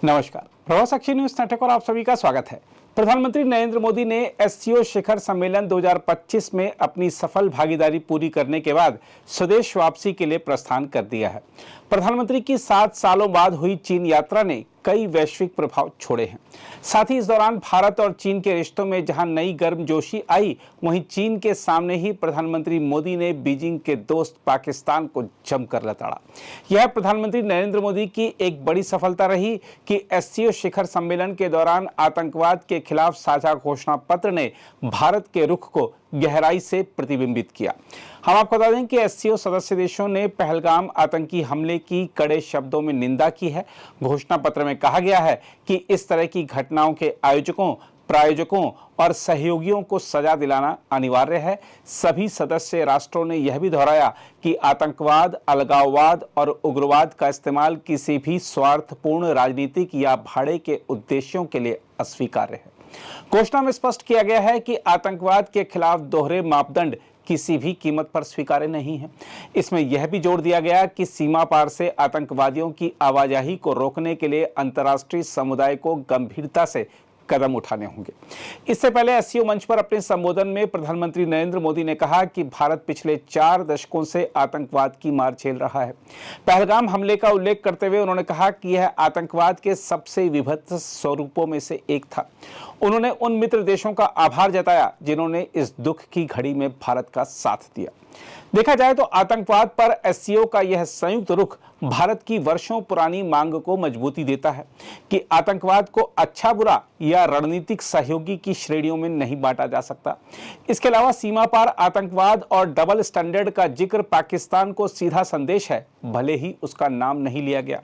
नमस्कार, प्रभात साक्षी news network और आप सभी का स्वागत है। प्रधानमंत्री नरेंद्र मोदी ने एससीओ शिखर सम्मेलन 2025 में अपनी सफल भागीदारी पूरी करने के बाद स्वदेश वापसी के लिए प्रस्थान कर दिया है। प्रधानमंत्री की 7 सालों बाद हुई चीन यात्रा ने कई वैश्विक प्रभाव छोड़े हैं। साथ ही इस दौरान भारत और चीन के रिश्तों में जहां नई गर्मजोशी आई, वहीं चीन के सामने ही प्रधानमंत्री मोदी ने बीजिंग के दोस्त पाकिस्तान को जमकर लताड़ा। यह प्रधानमंत्री नरेंद्र मोदी की एक बड़ी सफलता रही कि एससीओ शिखर सम्मेलन के दौरान आतंकवाद के खिलाफ साझा घोषणा पत्र ने भारत के रुख को गहराई से प्रतिबिंबित किया। हम आपको बता दें कि एससीओ सदस्य देशों ने पहलगाम आतंकी हमले की कड़े शब्दों में निंदा की है। घोषणा पत्र में कहा गया है कि इस तरह की घटनाओं के आयोजकों, प्रायोजकों और सहयोगियों को सजा दिलाना अनिवार्य है। सभी सदस्य राष्ट्रों ने यह भी दोहराया कि आतंकवाद, अलगाववाद और उग्रवाद का इस्तेमाल किसी भी स्वार्थपूर्ण राजनीतिक या भाड़े के उद्देश्यों के लिए अस्वीकार्य है। घोषणा में स्पष्ट किया गया है कि आतंकवाद के खिलाफ दोहरे मापदंड किसी भी कीमत पर स्वीकार्य नहीं है। इसमें यह भी जोर दिया गया कि सीमा पार से आतंकवादियों की आवाजाही को रोकने के लिए अंतर्राष्ट्रीय समुदाय को गंभीरता से कदम उठाने होंगे। इससे पहले एससीओ मंच पर अपने संबोधन में प्रधानमंत्री नरेंद्र मोदी ने कहा कि भारत पिछले 4 दशकों से आतंकवाद की मार झेल रहा है। पहलगाम हमले का उल्लेख करते हुए उन्होंने कहा कि यह आतंकवाद के सबसे विभत्स स्वरूपों में से एक था। उन्होंने उन मित्र देशों का आभार जताया जिन्होंने इस दुख की घड़ी में भारत का साथ दिया। देखा जाए तो आतंकवाद पर एससीओ का यह संयुक्त रुख भारत की वर्षों पुरानी मांग को मजबूती देता है कि आतंकवाद को अच्छा बुरा या रणनीतिक सहयोगी की श्रेणियों में नहीं बांटा जा सकता। इसके अलावा सीमा पार आतंकवाद और डबल स्टैंडर्ड का जिक्र पाकिस्तान को सीधा संदेश है, भले ही उसका नाम नहीं लिया गया।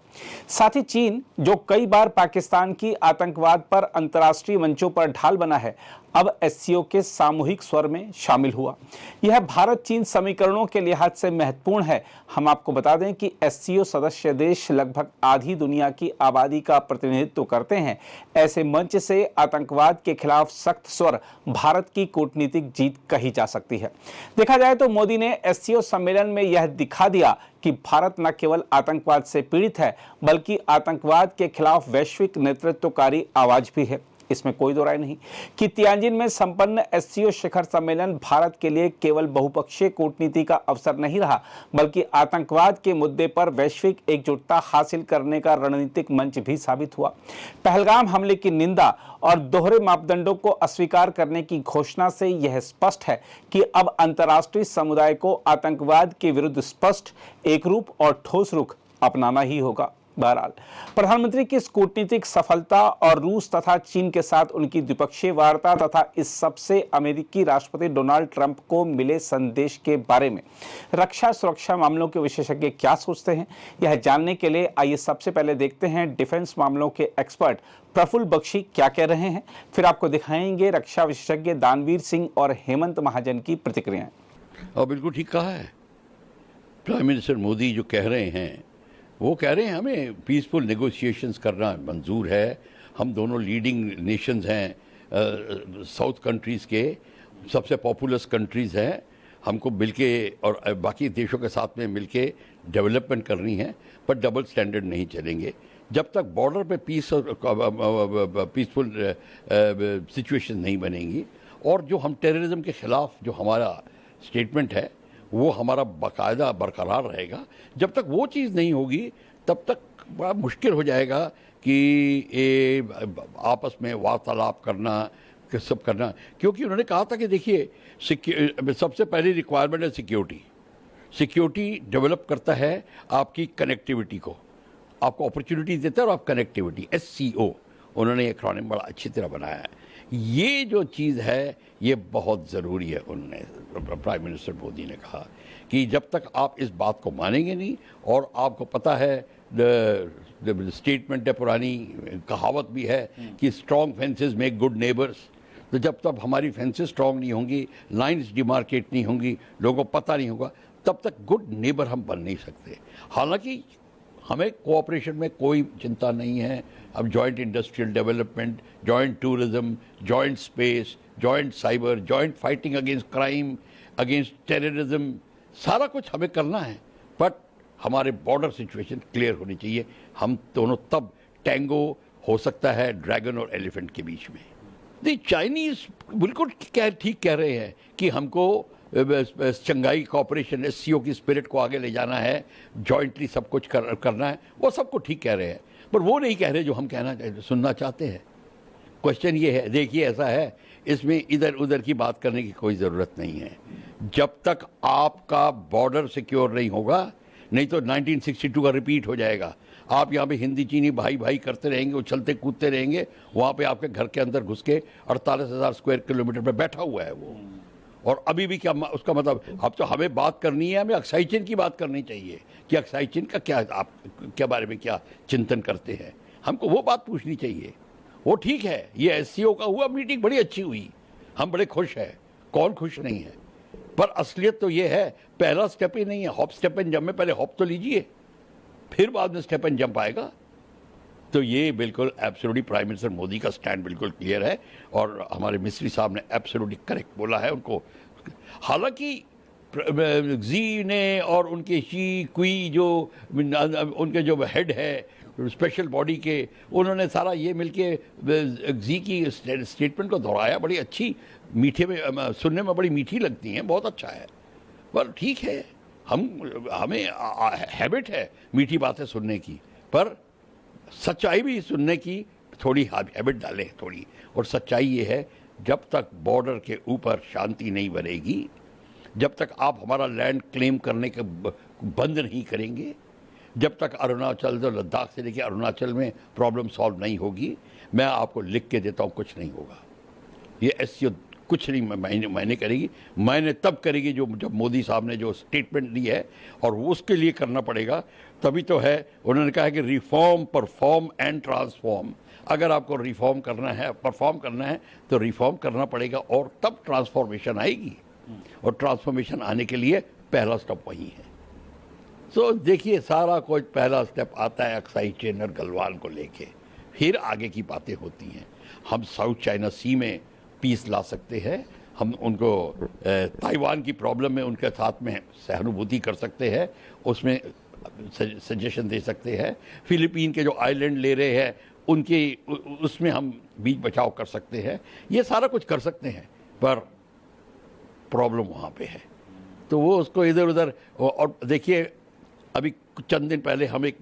साथ ही चीन, जो कई बार पाकिस्तान की आतंकवाद पर अंतर्राष्ट्रीय मंचों पर ढाल बना है, अब एससीओ के सामूहिक स्वर में शामिल हुआ। यह भारत चीन समीकरणों के लिहाज से महत्वपूर्ण है। हम आपको बता दें कि एससीओ सदस्य देश लगभग आधी दुनिया की आबादी का प्रतिनिधित्व करते हैं। ऐसे मंच से आतंकवाद के खिलाफ सख्त स्वर भारत की कूटनीतिक जीत कही जा सकती है। देखा जाए तो मोदी ने एससीओ सम्मेलन में यह दिखा दिया कि भारत न केवल आतंकवाद से पीड़ित है, बल्कि आतंकवाद के खिलाफ वैश्विक नेतृत्वकारी आवाज भी है। इसमें कोई दो राय नहीं कि तियानजिन में संपन्न एससीओ शिखर सम्मेलन भारत के लिए केवल बहुपक्षीय कूटनीति का अवसर नहीं रहा, बल्कि आतंकवाद के मुद्दे पर वैश्विक एकजुटता हासिल करने का रणनीतिक मंच भी साबित हुआ। पहलगाम हमले की निंदा और दोहरे मापदंडों को अस्वीकार करने की घोषणा से यह स्पष्ट है कि अब अंतर्राष्ट्रीय समुदाय को आतंकवाद के विरुद्ध स्पष्ट, एकरूप और ठोस रुख अपनाना ही होगा। बहरहाल, प्रधानमंत्री की इस कूटनीतिक सफलता और रूस तथा चीन के साथ उनकी द्विपक्षीय वार्ता तथा इस सबसे अमेरिकी राष्ट्रपति डोनाल्ड ट्रंप को मिले संदेश के बारे में रक्षा सुरक्षा मामलों के विशेषज्ञ क्या सोचते हैं, यह जानने के लिए आइए सबसे पहले देखते हैं डिफेंस मामलों के एक्सपर्ट प्रफुल्ल बख्शी क्या कह रहे हैं। फिर आपको दिखाएंगे रक्षा विशेषज्ञ दानवीर सिंह और हेमंत महाजन की प्रतिक्रियाएं। बिल्कुल ठीक कहा है प्राइम मिनिस्टर मोदी। जो कह रहे हैं वो कह रहे हैं हमें पीसफुल नेगोशिएशंस करना मंजूर है। हम दोनों लीडिंग नेशंस हैं, साउथ कंट्रीज़ के सबसे पॉपुलस कंट्रीज़ हैं। हमको मिलके और बाकी देशों के साथ में मिलके डेवलपमेंट करनी है, पर डबल स्टैंडर्ड नहीं चलेंगे। जब तक बॉर्डर पे पीस और पीसफुल सिचुएशन नहीं बनेंगी और जो हम टेररिज्म के ख़िलाफ़ जो हमारा स्टेटमेंट है वो हमारा बाकायदा बरकरार रहेगा। जब तक वो चीज़ नहीं होगी तब तक बड़ा मुश्किल हो जाएगा कि आपस में वार्तालाप करना, सब करना। क्योंकि उन्होंने कहा था कि देखिए, सबसे पहली रिक्वायरमेंट है सिक्योरिटी। सिक्योरिटी डेवलप करता है आपकी कनेक्टिविटी को, आपको अपॉर्चुनिटी देता है और आप कनेक्टिविटी, एससीओ उन्होंने एक्रोनिम बड़ा अच्छी तरह बनाया है। ये जो चीज़ है ये बहुत ज़रूरी है। उन्होंने प्राइम मिनिस्टर मोदी ने कहा कि जब तक आप इस बात को मानेंगे नहीं, और आपको पता है स्टेटमेंट है, पुरानी कहावत भी है कि strong fences make good neighbours. तो जब तक हमारी फेंसेस स्ट्रॉन्ग नहीं होंगी, लाइंस डिमार्केट नहीं होंगी, लोगों को पता नहीं होगा, तब तक गुड नेबर हम बन नहीं सकते। हालांकि हमें कोऑपरेशन में कोई चिंता नहीं है। अब joint industrial development, joint tourism, joint space, joint cyber, joint fighting against crime, against terrorism, सारा कुछ हमें करना है। बट हमारे बॉर्डर सिचुएशन क्लियर होनी चाहिए। हम दोनों तब टैंगो हो सकता है ड्रैगन और एलिफेंट के बीच में। नहीं, चाइनीज बिल्कुल ठीक कह रहे हैं कि हमको शंघाई कोऑपरेशन एससीओ की स्पिरिट को आगे ले जाना है, जॉइंटली सब कुछ करना है, वो सबको ठीक कह रहे हैं, पर वो नहीं कह रहे जो हम सुनना चाहते हैं। क्वेश्चन ये है, देखिए ऐसा है, इसमें इधर उधर की बात करने की कोई ज़रूरत नहीं है। जब तक आपका बॉर्डर सिक्योर नहीं होगा, नहीं तो 1962 का रिपीट हो जाएगा। आप यहाँ पे हिंदी चीनी भाई भाई करते रहेंगे, उछलते कूदते रहेंगे, वहाँ पे आपके घर के अंदर घुस के 48,000 स्क्वायर किलोमीटर पे बैठा हुआ है वो। और अभी भी क्या उसका मतलब, अब तो हमें बात करनी है, हमें अक्साई चीन की बात करनी चाहिए कि अक्साई चीन का क्या, आप क्या बारे में क्या चिंतन करते हैं, हमको वो बात पूछनी चाहिए। वो ठीक है, ये एससीओ का हुआ, मीटिंग बड़ी अच्छी हुई, हम बड़े खुश हैं, कौन खुश नहीं है, पर असलियत तो ये है, पहला स्टेप ही नहीं है, हॉप स्टेप एंड जंप में पहले हॉप तो लीजिए, फिर बाद में स्टेप एंड जंप आएगा। तो ये बिल्कुल एब्सोल्युटली प्राइम मिनिस्टर मोदी का स्टैंड बिल्कुल क्लियर है, और हमारे मिस्त्री साहब ने एब्सोल्युटली करेक्ट बोला है उनको। हालांकि जी ने और उनके शी कुई जो उनके जो हेड है स्पेशल बॉडी के, उन्होंने सारा ये मिलके जी की स्टेटमेंट को दोहराया, बड़ी अच्छी, मीठे में सुनने में बड़ी मीठी लगती हैं, बहुत अच्छा है। पर ठीक है, हमें हैबिट है मीठी बातें सुनने की, पर सच्चाई भी सुनने की थोड़ी हैबिट डालें थोड़ी। और सच्चाई ये है, जब तक बॉर्डर के ऊपर शांति नहीं बनेगी, जब तक आप हमारा लैंड क्लेम करने के बंद नहीं करेंगे, जब तक अरुणाचल जो लद्दाख से लेकर अरुणाचल में प्रॉब्लम सॉल्व नहीं होगी, मैं आपको लिख के देता हूँ, कुछ नहीं होगा। ये एससीओ कुछ नहीं मैंने करेगी, मैंने तब करेगी जब मोदी साहब ने जो स्टेटमेंट दी है, और वो उसके लिए करना पड़ेगा। तभी तो है, उन्होंने कहा है कि रिफॉर्म, परफॉर्म एंड ट्रांसफॉर्म। अगर आपको रिफॉर्म करना है, परफॉर्म करना है, तो रिफॉर्म करना पड़ेगा, और तब ट्रांसफॉर्मेशन आएगी। और ट्रांसफॉर्मेशन आने के लिए पहला स्टेप वही है। तो देखिए, सारा कुछ पहला स्टेप आता है अक्साई चीन और गलवान को लेके, फिर आगे की बातें होती हैं। हम साउथ चाइना सी में पीस ला सकते हैं, हम उनको ताइवान की प्रॉब्लम में उनके साथ में सहानुभूति कर सकते हैं, उसमें सजेशन दे सकते हैं। फिलीपीन के जो आइलैंड ले रहे हैं उनके उसमें हम बीच बचाव कर सकते हैं, ये सारा कुछ कर सकते हैं, पर प्रॉब्लम वहाँ पे है, तो वो उसको इधर उधर। और देखिए, अभी चंद दिन पहले हम एक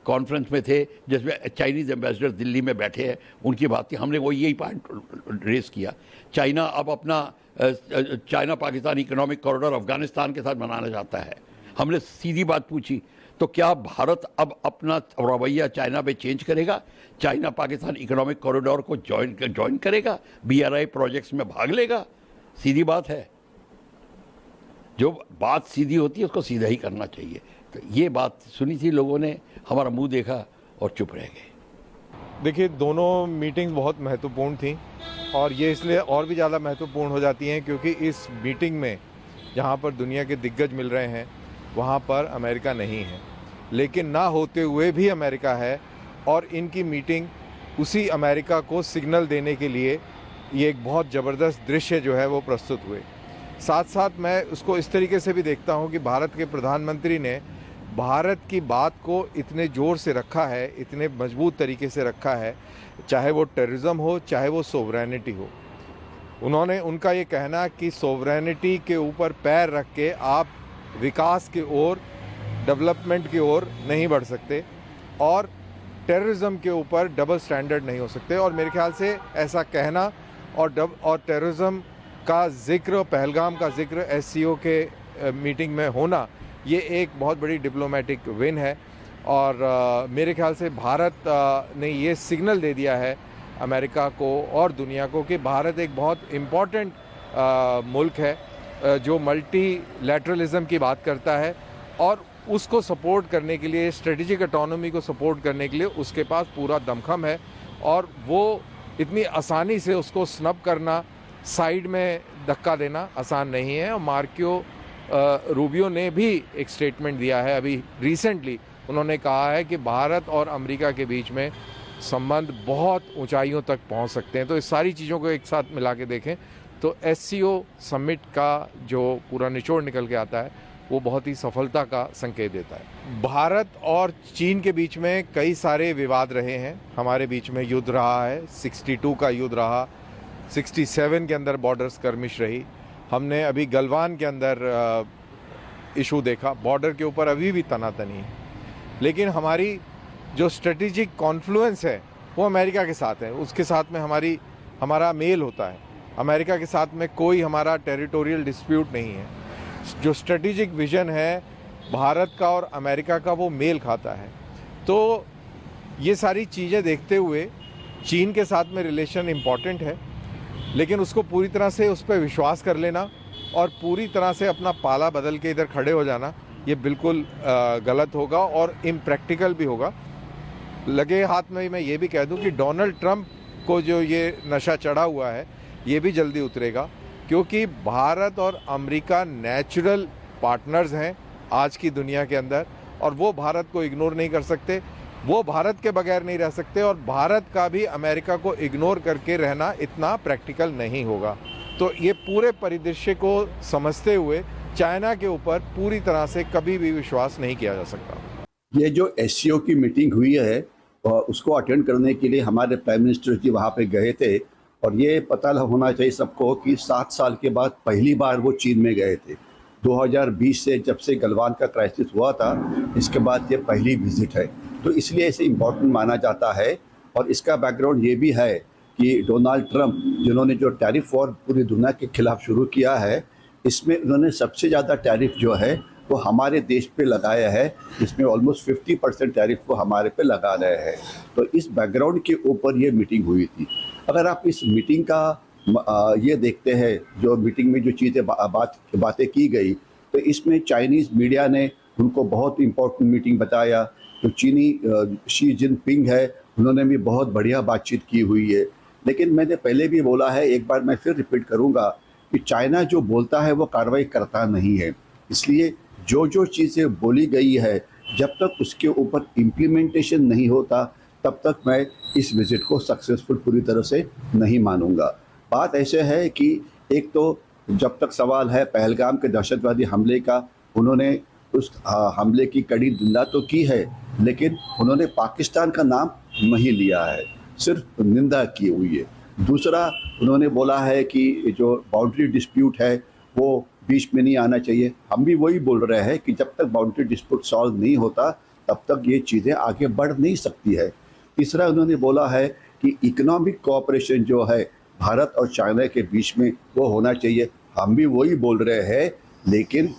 कॉन्फ्रेंस में थे जिसमें चाइनीज़ एम्बेसडर दिल्ली में बैठे हैं, उनकी बात थी, हमने वो यही पॉइंट रेस किया। चाइना अब अपना China Pakistan economic corridor Afghanistan के साथ बनाना चाहता है। हमने सीधी बात पूछी, तो क्या भारत अब अपना रवैया चाइना पे चेंज करेगा, चाइना पाकिस्तान इकोनॉमिक कॉरिडोर को ज्वाइन करेगा, BRI प्रोजेक्ट्स में भाग लेगा? सीधी बात है, जो बात सीधी होती है उसको सीधा ही करना चाहिए। तो ये बात सुनी थी लोगों ने, हमारा मुंह देखा और चुप रह गए। देखिए, दोनों मीटिंग्स बहुत महत्वपूर्ण थी, और ये इसलिए और भी ज़्यादा महत्वपूर्ण हो जाती हैं क्योंकि इस मीटिंग में जहाँ पर दुनिया के दिग्गज मिल रहे हैं, वहाँ पर अमेरिका नहीं है, लेकिन ना होते हुए भी अमेरिका है, और इनकी मीटिंग उसी अमेरिका को सिग्नल देने के लिए ये एक बहुत ज़बरदस्त दृश्य जो है वो प्रस्तुत हुए। साथ साथ मैं उसको इस तरीके से भी देखता हूँ कि भारत के प्रधानमंत्री ने भारत की बात को इतने ज़ोर से रखा है, इतने मजबूत तरीके से रखा है, चाहे वो टेररिज्म हो, चाहे वो सोवरेनिटी हो। उन्होंने, उनका ये कहना कि सोवरेनिटी के ऊपर पैर रख के आप विकास की ओर, डेवलपमेंट की ओर नहीं बढ़ सकते, और टेररिज्म के ऊपर डबल स्टैंडर्ड नहीं हो सकते। और मेरे ख्याल से ऐसा कहना और टेररिज्म का जिक्र, पहलगाम का जिक्र एससीओ के मीटिंग में होना, ये एक बहुत बड़ी डिप्लोमेटिक विन है। और मेरे ख्याल से भारत ने ये सिग्नल दे दिया है अमेरिका को और दुनिया को कि भारत एक बहुत इम्पॉर्टेंट मुल्क है जो मल्टीलैटरलिज्म की बात करता है, और उसको सपोर्ट करने के लिए, स्ट्रेटेजिक ऑटोनॉमी को सपोर्ट करने के लिए उसके पास पूरा दमखम है, और वो इतनी आसानी से उसको स्नब करना, साइड में धक्का देना आसान नहीं है। और मार्को रूबियो ने भी एक स्टेटमेंट दिया है अभी रिसेंटली, उन्होंने कहा है कि भारत और अमेरिका के बीच में संबंध बहुत ऊंचाइयों तक पहुंच सकते हैं। तो इस सारी चीज़ों को एक साथ मिला के देखें तो एससीओ समिट का जो पूरा निचोड़ निकल के आता है वो बहुत ही सफलता का संकेत देता है। भारत और चीन के बीच में कई सारे विवाद रहे हैं। हमारे बीच में युद्ध रहा है, 62 का युद्ध रहा, 67 के अंदर बॉर्डर स्कर्मिश रही, हमने अभी गलवान के अंदर इशू देखा, बॉर्डर के ऊपर अभी भी तनातनी है। लेकिन हमारी जो स्ट्रेटेजिक कॉन्फ्लुएंस है वो अमेरिका के साथ है, उसके साथ में हमारा मेल होता है। अमेरिका के साथ में कोई हमारा टेरिटोरियल डिस्प्यूट नहीं है। जो स्ट्रेटेजिक विजन है भारत का और अमेरिका का वो मेल खाता है। तो ये सारी चीज़ें देखते हुए चीन के साथ में रिलेशन इम्पॉर्टेंट है, लेकिन उसको पूरी तरह से उस पर विश्वास कर लेना और पूरी तरह से अपना पाला बदल के इधर खड़े हो जाना ये बिल्कुल गलत होगा और इम्प्रैक्टिकल भी होगा। लगे हाथ में मैं ये भी कह दूं कि डोनाल्ड ट्रंप को जो ये नशा चढ़ा हुआ है ये भी जल्दी उतरेगा, क्योंकि भारत और अमेरिका नेचुरल पार्टनर्स हैं आज की दुनिया के अंदर, और वो भारत को इग्नोर नहीं कर सकते, वो भारत के बगैर नहीं रह सकते, और भारत का भी अमेरिका को इग्नोर करके रहना इतना प्रैक्टिकल नहीं होगा। तो ये पूरे परिदृश्य को समझते हुए चाइना के ऊपर पूरी तरह से कभी भी विश्वास नहीं किया जा सकता। ये जो एससीओ की मीटिंग हुई है उसको अटेंड करने के लिए हमारे प्राइम मिनिस्टर जी वहाँ पे गए थे, और ये पता होना चाहिए सबको कि 7 साल के बाद पहली बार वो चीन में गए थे। 2020 से जब से गलवान का क्राइसिस हुआ था, इसके बाद ये पहली विजिट है, तो इसलिए इसे इम्पोर्टेंट माना जाता है। और इसका बैकग्राउंड ये भी है कि डोनाल्ड ट्रंप जिन्होंने जो टैरिफ वॉर पूरी दुनिया के खिलाफ शुरू किया है, इसमें उन्होंने सबसे ज़्यादा टैरिफ जो है वो हमारे देश पे लगाया है। इसमें ऑलमोस्ट 50% टैरिफ वो हमारे पे लगा रहे हैं। तो इस बैकग्राउंड के ऊपर ये मीटिंग हुई थी। अगर आप इस मीटिंग का ये देखते हैं, जो मीटिंग में जो चीज़ें बातें की गई, तो इसमें चाइनीज़ मीडिया ने उनको बहुत इम्पोर्टेंट मीटिंग बताया। तो चीनी शी जिनपिंग है, उन्होंने भी बहुत बढ़िया बातचीत की हुई है। लेकिन मैंने पहले भी बोला है, एक बार मैं फिर रिपीट करूँगा कि चाइना जो बोलता है वो कार्रवाई करता नहीं है। इसलिए जो चीज़ें बोली गई है, जब तक उसके ऊपर इम्प्लीमेंटेशन नहीं होता तब तक मैं इस विजिट को सक्सेसफुल पूरी तरह से नहीं मानूंगा। बात ऐसे है कि एक तो जब तक सवाल है पहलगाम के दहशतवादी हमले का, उन्होंने उस हमले की कड़ी निंदा तो की है, लेकिन उन्होंने पाकिस्तान का नाम नहीं लिया है, सिर्फ निंदा की हुई है। दूसरा, उन्होंने बोला है कि जो बाउंड्री डिस्प्यूट है वो बीच में नहीं आना चाहिए। हम भी वही बोल रहे हैं कि जब तक बाउंड्री डिस्प्यूट सॉल्व नहीं होता तब तक ये चीज़ें आगे बढ़ नहीं सकती है। तीसरा, उन्होंने बोला है कि इकोनॉमिक कोऑपरेशन जो है भारत और चाइना के बीच में वो होना चाहिए। हम भी वही बोल रहे हैं, लेकिन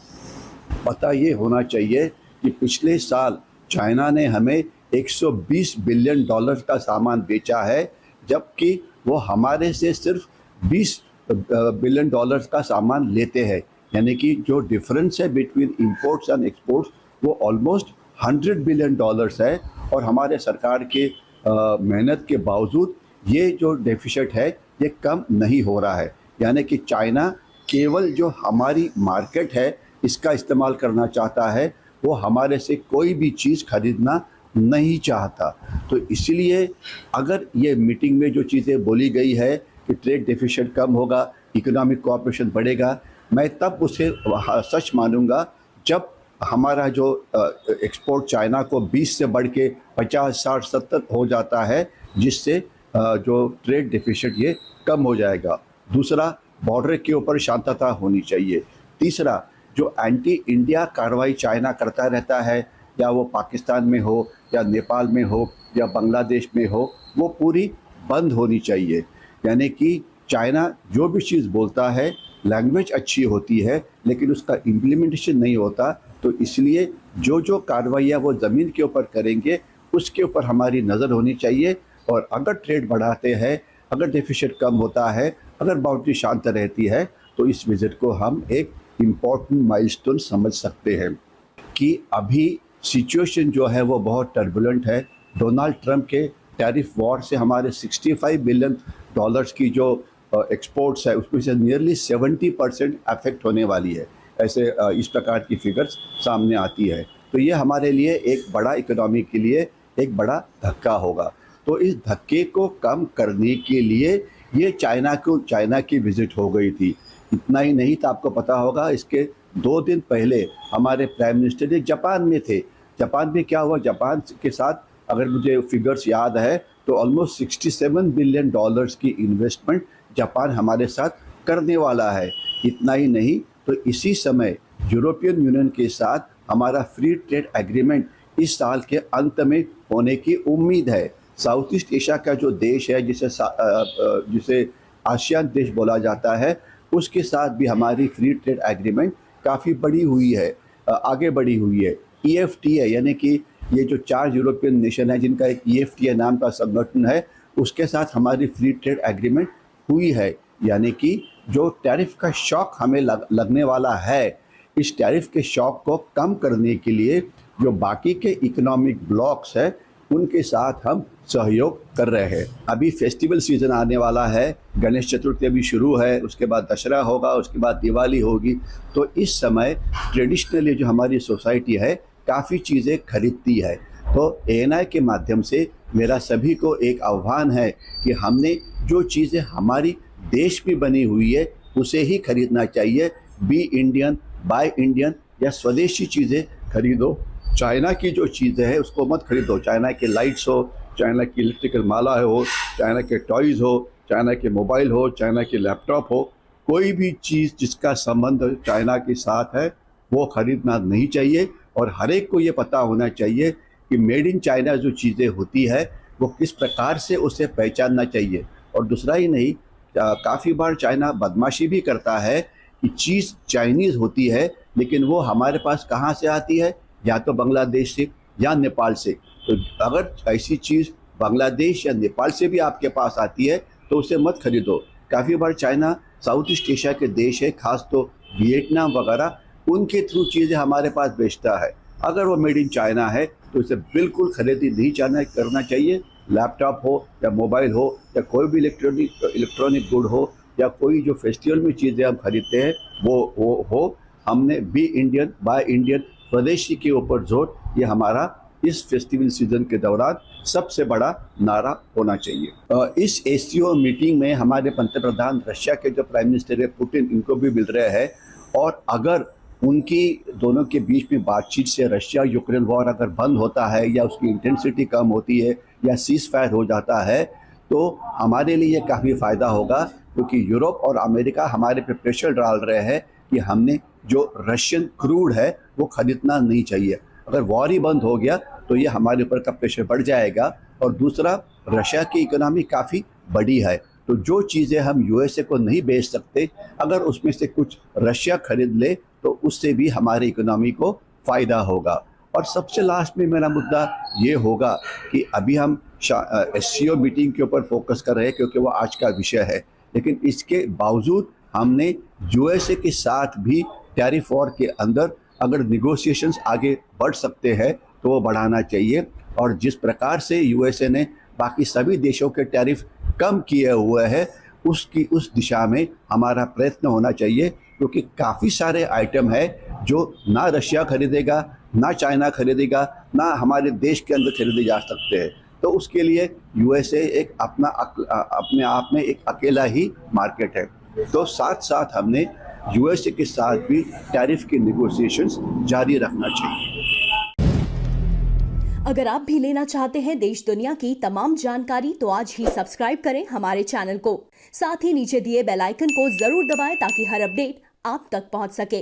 पता ये होना चाहिए कि पिछले साल चाइना ने हमें 120 बिलियन डॉलर का सामान बेचा है, जबकि वो हमारे से सिर्फ 20 बिलियन डॉलर्स का सामान लेते हैं। यानी कि जो डिफरेंस है बिटवीन इंपोर्ट्स एंड एक्सपोर्ट्स वो ऑलमोस्ट 100 बिलियन डॉलर्स है, और हमारे सरकार के मेहनत के बावजूद ये जो डेफिसिट है ये कम नहीं हो रहा है। यानी कि चाइना केवल जो हमारी मार्केट है इसका इस्तेमाल करना चाहता है, वो हमारे से कोई भी चीज़ खरीदना नहीं चाहता। तो इसलिए अगर ये मीटिंग में जो चीज़ें बोली गई है कि ट्रेड डेफिसिट कम होगा, इकोनॉमिक कोऑपरेशन बढ़ेगा, मैं तब उसे सच मानूंगा जब हमारा जो एक्सपोर्ट चाइना को 20 से बढ़ के 50, 60, 70 हो जाता है, जिससे जो ट्रेड डेफिसिट ये कम हो जाएगा। दूसरा, बॉर्डर के ऊपर शांतता होनी चाहिए। तीसरा, जो एंटी इंडिया कार्रवाई चाइना करता रहता है, या वो पाकिस्तान में हो या नेपाल में हो या बांग्लादेश में हो, वो पूरी बंद होनी चाहिए। यानी कि चाइना जो भी चीज़ बोलता है, लैंग्वेज अच्छी होती है लेकिन उसका इम्प्लीमेंटेशन नहीं होता। तो इसलिए जो कार्रवाइयाँ वो ज़मीन के ऊपर करेंगे उसके ऊपर हमारी नज़र होनी चाहिए। और अगर ट्रेड बढ़ाते हैं, अगर डेफिसिट कम होता है, अगर बाउंड्री शांत रहती है, तो इस विजिट को हम एक इम्पॉर्टेंट माइलस्टोन समझ सकते हैं। कि अभी सिचुएशन जो है वो बहुत टर्बुलेंट है। डोनाल्ड ट्रंप के टैरिफ वॉर से हमारे 65 बिलियन डॉलर्स की जो एक्सपोर्ट्स है उसमें से नियरली 70% अफेक्ट होने वाली है। ऐसे इस प्रकार की फिगर्स सामने आती है। तो ये हमारे लिए एक बड़ा इकोनॉमी के लिए एक बड़ा धक्का होगा। तो इस धक्के को कम करने के लिए ये चाइना की विज़िट हो गई थी। इतना ही नहीं था, आपको पता होगा इसके 2 दिन पहले हमारे प्राइम मिनिस्टर जी जापान में थे। जापान में क्या हुआ, जापान के साथ अगर मुझे फिगर्स याद है तो ऑलमोस्ट $67 बिलियन की इन्वेस्टमेंट जापान हमारे साथ करने वाला है। इतना ही नहीं तो इसी समय यूरोपियन यूनियन के साथ हमारा फ्री ट्रेड एग्रीमेंट इस साल के अंत में होने की उम्मीद है। साउथ ईस्ट एशिया का जो देश है जिसे आसियान देश बोला जाता है, उसके साथ भी हमारी फ्री ट्रेड एग्रीमेंट काफ़ी बड़ी हुई है, आगे बढ़ी हुई है। EFTA यानी कि ये जो 4 यूरोपियन नेशन है जिनका एक EFTA नाम का संगठन है, उसके साथ हमारी फ्री ट्रेड एग्रीमेंट हुई है। यानी कि जो टैरिफ का शॉक हमें लगने वाला है, इस टैरिफ के शॉक को कम करने के लिए जो बाकी के इकोनॉमिक ब्लॉक्स है उनके साथ हम सहयोग कर रहे हैं। अभी फेस्टिवल सीज़न आने वाला है, गणेश चतुर्थी अभी शुरू है, उसके बाद दशहरा होगा, उसके बाद दिवाली होगी। तो इस समय ट्रेडिशनली जो हमारी सोसाइटी है काफ़ी चीज़ें खरीदती है। तो ANI के माध्यम से मेरा सभी को एक आह्वान है कि हमने जो चीज़ें हमारी देश में बनी हुई है उसे ही खरीदना चाहिए। बी इंडियन, बाय इंडियन या स्वदेशी चीज़ें खरीदो। चाइना की जो चीज़ें हैं उसको मत खरीदो। चाइना के लाइट्स हो, चाइना की इलेक्ट्रिकल माला हो, चाइना के टॉयज़ हो, चाइना के मोबाइल हो, चाइना के लैपटॉप हो, कोई भी चीज़ जिसका संबंध चाइना के साथ है वो खरीदना नहीं चाहिए। और हर एक को ये पता होना चाहिए कि मेड इन चाइना जो चीज़ें होती है वो किस प्रकार से उसे पहचानना चाहिए। और दूसरा ही नहीं, काफ़ी बार चाइना बदमाशी भी करता है कि चीज़ चाइनीज़ होती है लेकिन वो हमारे पास कहाँ से आती है, या तो बांग्लादेश से या नेपाल से। तो अगर ऐसी चीज़ बांग्लादेश या नेपाल से भी आपके पास आती है तो उसे मत खरीदो। काफ़ी बार चाइना साउथ ईस्ट एशिया के देश है, खास तो वियतनाम वगैरह, उनके थ्रू चीज़ें हमारे पास बेचता है। अगर वो मेड इन चाइना है तो इसे बिल्कुल खरीदी नहीं करना चाहिए। लैपटॉप हो या मोबाइल हो या कोई भी इलेक्ट्रॉनिक गुड हो या कोई जो फेस्टिवल में चीज़ें हम खरीदते हैं वो हो। हमने बी इंडियन, बाय इंडियन, स्वदेशी के ऊपर जोर, ये हमारा इस फेस्टिवल सीजन के दौरान सबसे बड़ा नारा होना चाहिए। इस ACO मीटिंग में हमारे पंतप्रधान रशिया के जो प्राइम मिनिस्टर है पुतिन, इनको भी मिल रहे हैं। और अगर उनकी दोनों के बीच में बातचीत से रशिया यूक्रेन वॉर अगर बंद होता है या उसकी इंटेंसिटी कम होती है या सीज फायर हो जाता है तो हमारे लिए काफ़ी फ़ायदा होगा, क्योंकि यूरोप और अमेरिका हमारे पे प्रेशर डाल रहे हैं कि हमने जो रशियन क्रूड है वो खरीदना नहीं चाहिए। अगर वॉर ही बंद हो गया तो ये हमारे ऊपर का प्रेशर बढ़ जाएगा। और दूसरा, रशिया की इकोनॉमी काफ़ी बड़ी है, तो जो चीज़ें हम USA को नहीं बेच सकते, अगर उसमें से कुछ रशिया खरीद ले तो उससे भी हमारी इकोनॉमी को फ़ायदा होगा। और सबसे लास्ट में मेरा मुद्दा ये होगा कि अभी हम SCO मीटिंग के ऊपर फोकस कर रहे हैं क्योंकि वो आज का विषय है, लेकिन इसके बावजूद हमने USA के साथ भी टैरिफ वॉर के अंदर अगर निगोशिएशंस आगे बढ़ सकते हैं तो वो बढ़ाना चाहिए। और जिस प्रकार से USA ने बाकी सभी देशों के टैरिफ कम किए हुए हैं उस दिशा में हमारा प्रयत्न होना चाहिए, क्योंकि काफ़ी सारे आइटम है जो ना रशिया खरीदेगा, ना चाइना खरीदेगा, ना हमारे देश के अंदर खरीदे जा सकते हैं। तो उसके लिए USA एक अपने आप में एक अकेला ही मार्केट है। तो साथ साथ हमने USA के साथ भी टैरिफ के नेगोशिएशंस जारी रखना चाहिए। अगर आप भी लेना चाहते हैं देश दुनिया की तमाम जानकारी तो आज ही सब्सक्राइब करें हमारे चैनल को। साथ ही नीचे दिए बेल आइकन को जरूर दबाएं ताकि हर अपडेट आप तक पहुंच सके।